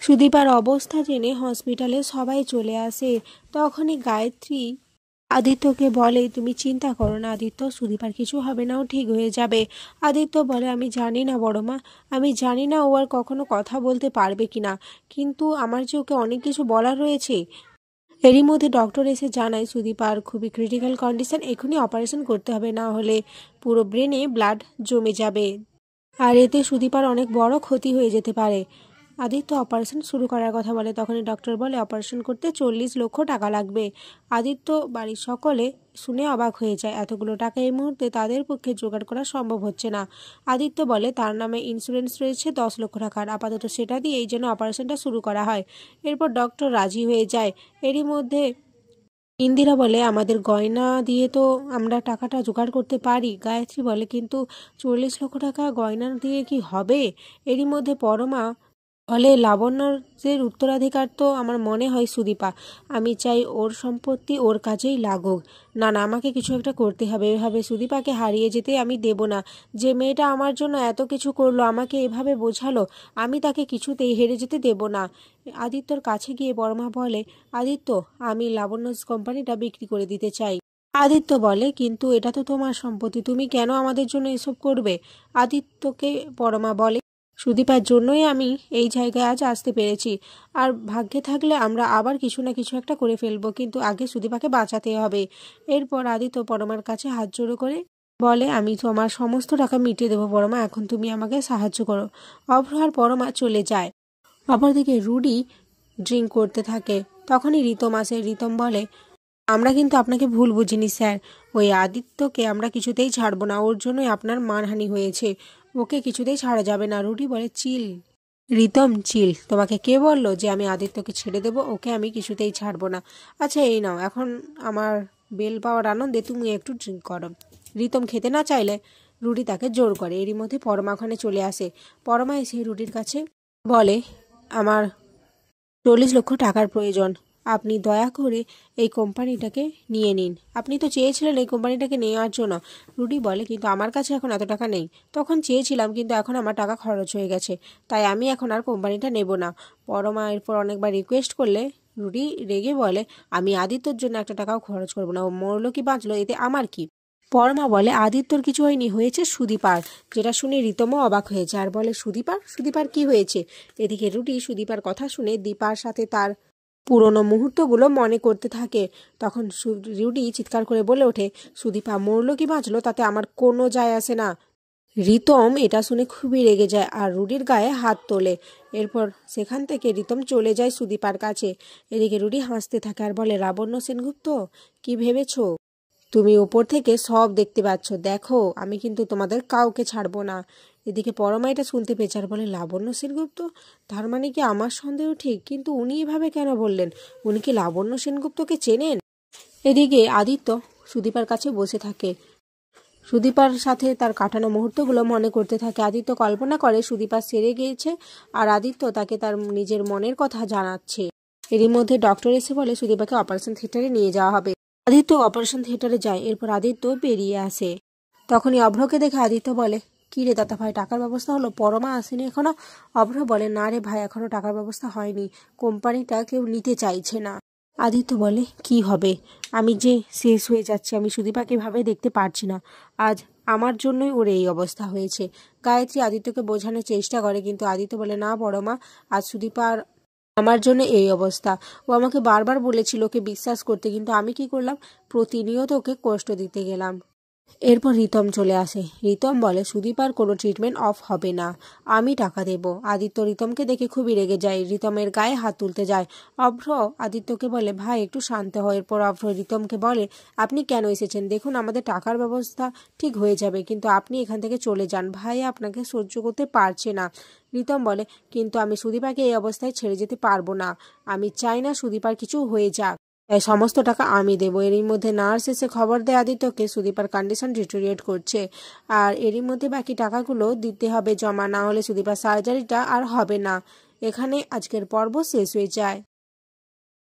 সুদীপার অবস্থা জেনে হসপিটালে সবাই চলে আসে। তখনই গায়ত্রী আদিত্যকে বলে, তুমি চিন্তা করো না আদিত্য, সুদীপার কিছু হবে না, ও ঠিক হয়ে যাবে। আদিত্য বলে, আমি জানি না বড় মা, আমি জানি না ও আর কখনো কথা বলতে পারবে কিনা, কিন্তু আমার যে ওকে অনেক কিছু বলার রয়েছে। এরই মধ্যে ডক্টর এসে জানায় সুদীপার খুবই ক্রিটিক্যাল কন্ডিশন, এখনই অপারেশন করতে হবে, না হলে পুরো ব্রেনে ব্লাড জমে যাবে আর এতে সুদীপার অনেক বড় ক্ষতি হয়ে যেতে পারে। আদিত্য অপারেশন শুরু করার কথা বলে, তখনই ডক্টর বলে অপারেশন করতে 40 লক্ষ টাকা লাগবে। আদিত্য বাড়ির সকলে শুনে অবাক হয়ে যায়, এতগুলো টাকা এই মুহূর্তে তাদের পক্ষে জোগাড় করা সম্ভব হচ্ছে না। আদিত্য বলে তার নামে ইন্স্যুরেন্স রয়েছে 10 লক্ষ টাকার, আপাতত সেটা দিয়ে এই জন্য অপারেশনটা শুরু করা হয়। এরপর ডক্টর রাজি হয়ে যায়। এরই মধ্যে ইন্দিরা বলে, আমাদের গয়না দিয়ে তো আমরা টাকাটা জোগাড় করতে পারি। গায়ত্রী বলে, কিন্তু 40 লক্ষ টাকা গয়না দিয়ে কি হবে? এরই মধ্যে পরমা বলে, লাবণ্যের উত্তরাধিকার তো আমার মনে হয় সুদীপা, আমি চাই ওর সম্পত্তি ওর কাজেই লাগুক। না না, আমাকে কিছু একটা করতে হবে, এভাবে সুদীপাকে হারিয়ে যেতে আমি দেব না। যে মেয়েটা আমার জন্য এত কিছু করলো, আমাকে এভাবে বোঝালো, আমি তাকে কিছুতেই হেরে যেতে দেব না। আদিত্যর কাছে গিয়ে পরমা বলে, আদিত্য, আমি লাবণ্য কোম্পানিটা বিক্রি করে দিতে চাই। আদিত্য বলে, কিন্তু এটা তো তোমার সম্পত্তি, তুমি কেন আমাদের জন্য এসব করবে? আদিত্যকে পরমা বলে, সুদীপার জন্যই আমি এই জায়গায় আজ আসতে পেরেছি, আর ভাগ্যে থাকলে আমরা আবার কিছু না কিছু একটা করে ফেলবো, কিন্তু আগে সুদীপাকে বাঁচাতে হবে। এরপর আদিত্য পরমার কাছে হাত জোড়ো করে বলে, আমি তোমার সমস্ত টাকা মিটিয়ে দেবো পরমা, এখন তুমি আমাকে সাহায্য করো। অভ্র আর পরমা চলে যায়। অপরদিকে রুডি ড্রিঙ্ক করতে থাকে। তখনই রিতম আসে। রিতম বলে, আমরা কিন্তু আপনাকে ভুল বুঝিনি স্যার, ওই আদিত্যকে আমরা কিছুতেই ছাড়বো না, ওর জন্যই আপনার মানহানি হয়েছে, ওকে কিছুতেই ছাড়া যাবে না। রুডি বলে, চিল রিতম চিল, তোমাকে কে বললো যে আমি আদিত্যকে ছেড়ে দেবো? ওকে আমি কিছুতেই ছাড়বো না। আচ্ছা এই নাও, এখন আমার বেল পাওয়ার আনন্দে তুমি একটু ড্রিঙ্ক করো। রিতম খেতে না চাইলে রুডি তাকে জোর করে। এরই মধ্যে পরমা ওখানে চলে আসে। পরমা এসে রুডির কাছে বলে, আমার 40 লক্ষ টাকার প্রয়োজন, আপনি দয়া করে এই কোম্পানিটাকে নিয়ে নিন। আপনি তো চেয়েছিলেন এই কোম্পানিটাকে নেওয়ার জন্য। রুডি বলে, কিন্তু আমার কাছে এখন এত টাকা নেই, তখন চেয়েছিলাম কিন্তু এখন আমার টাকা খরচ হয়ে গেছে, তাই আমি এখন আর কোম্পানিটা নেব না। পরমা এরপর অনেকবার রিকোয়েস্ট করলে রুডি রেগে বলে, আমি আদিত্যর জন্য একটা টাকাও খরচ করব না, ও মরলো কি বাঁচলো এতে আমার কি? পরমা বলে, আদিত্যর কিছু হয়নি, হয়েছে সুদীপার। যেটা শুনে রিতমও অবাক হয়েছে আর বলে, সুদীপার? সুদীপার কি হয়েছে? এদিকে রুডি সুদীপার কথা শুনে দীপার সাথে তার পুরনো মুহূর্তগুলো মনে করতে থাকে। তখন রুডি চিৎকার করে বলে ওঠে, সুদীপা মরলো কি বাঁচলো তাতে আমার কোনো যায় আসে না। রিতম এটা শুনে খুবই রেগে যায় আর রুডির গায়ে হাত তোলে। এরপর সেখান থেকে রিতম চলে যায় সুদীপার কাছে। এদিকে রুডি হাসতে থাকে আর বলে, লাবণ্য সেনগুপ্ত, কি ভেবেছো তুমি উপর থেকে সব দেখতে পাচ্ছ? দেখো, আমি কিন্তু তোমাদের কাউকে ছাড়বো না। এদিকে পরমা এটা শুনতে পেয়েছে আর বলে, লাবণ্য সেনগুপ্ত? তার মানে কি আমার সন্দেহ ঠিক? কিন্তু উনি এভাবে কেন বললেন? উনি কি লাবণ্য সেনগুপ্তকে চেনেন? এদিকে আদিত্য সুদীপার কাছে বসে থাকে। সুদীপার সাথে তার কাটানো মুহূর্তগুলো মনে করতে থাকে। আদিত্য কল্পনা করে সুদীপা সেরে গিয়েছে আর আদিত্য তাকে তার নিজের মনের কথা জানাচ্ছে। এরই মধ্যে ডক্টর এসে বলে, সুদীপাকে অপারেশন থিয়েটারে নিয়ে যাওয়া হবে। আদিত্য অপারেশন থিয়েটারে যায়। এরপর আদিত্য বেরিয়ে আসে। তখনই অভ্রকে দেখে আদিত্য বলে, কি রে দাদা ভাই, টাকার ব্যবস্থা হলো? পরমা আসেনি এখনো? অভ্র বলে, না রে ভাই, এখনো টাকার ব্যবস্থা হয়নি, কোম্পানিটা কেউ নিতে চাইছে না। আদিত্য বলে, কি হবে? আমি যে শেষ হয়ে যাচ্ছি, আমি সুদীপাকে ভাবে দেখতে পারছি না, আজ আমার জন্যই ওর এই অবস্থা হয়েছে। গায়ত্রী আদিত্যকে বোঝানোর চেষ্টা করে, কিন্তু আদিত্য বলে, না পরমা, আজ সুদীপার আমার জন্য এই অবস্থা। ও আমাকে বারবার বলেছিল ওকে বিশ্বাস করতে, কিন্তু আমি কি করলাম? প্রতিনিয়ত ওকে কষ্ট দিতে গেলাম। এরপর রিতম চলে আসে। রিতম বলে, সুদীপার কোনো ট্রিটমেন্ট অফ হবে না, আমি টাকা দেব। আদিত্য রিতমকে দেখে খুবই রেগে যায়, রিতমের গায়ে হাত তুলতে যায়। অভ্র আদিত্যকে বলে, ভাই একটু শান্ত হয়। এরপর অভ্র রিতমকে বলে, আপনি কেন এসেছেন? দেখুন আমাদের টাকার ব্যবস্থা ঠিক হয়ে যাবে, কিন্তু আপনি এখান থেকে চলে যান, ভাই আপনাকে সহ্য করতে পারছে না। রিতম বলে, কিন্তু আমি সুদীপাকে এই অবস্থায় ছেড়ে যেতে পারবো না, আমি চাই না সুদীপার কিছু হয়ে যাক, তাই সমস্ত টাকা আমি দেবো। এরই মধ্যে নার্স এসে খবর দেয় আদিত্যকে সুদীপার কন্ডিশন ডিটোরিয়েট করছে, আর এরই মধ্যে বাকি টাকাগুলো দিতে হবে জমা, না হলে সুদীপার সার্জারিটা আর হবে না। এখানে আজকের পর্ব শেষ হয়ে যায়।